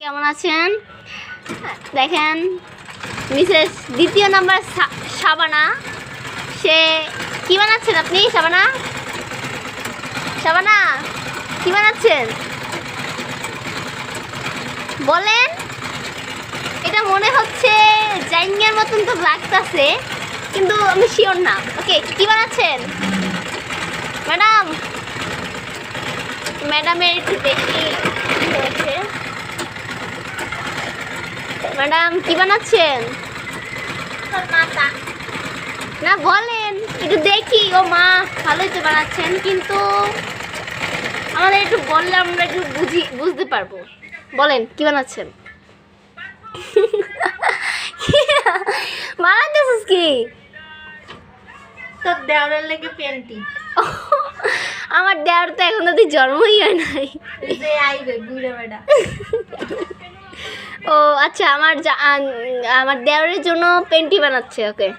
কেমন আছেন? দেখেন মিসেস দ্বিতীয় নাম্বার শাবানা, সে কি বানাচ্ছেন? আপনি শাবানা শাবানা কি বানাচ্ছেন বলেন? এটা মনে হচ্ছে জাইঙ্গার মতন তো লাগতেছে, কিন্তু আমি শিওর না। ওকে, কি বানাচ্ছেন ম্যাডাম? ম্যাডামের একটু দেখি হয়েছে। ম্যাডাম কি বানাচ্ছেন? না বলেন, একটু দেখি। ও মা, ভালোই তো বানাচ্ছেন, কিন্তু আমাদের একটু বললে আমরা একটু বুঝতে পারবো। বলেন কি বানাচ্ছেন? বানাচ্ছিস কি? তোর দেওয়ারের লেগে পেন্টি। আমার দেওয়ার তো এখন অব্দি জন্মই হয় নাই। যে আইবে বুড়া বেটা। ও আচ্ছা, আমার দেওয়ারের জন্য পেন্টি বানাচ্ছে। ওকে।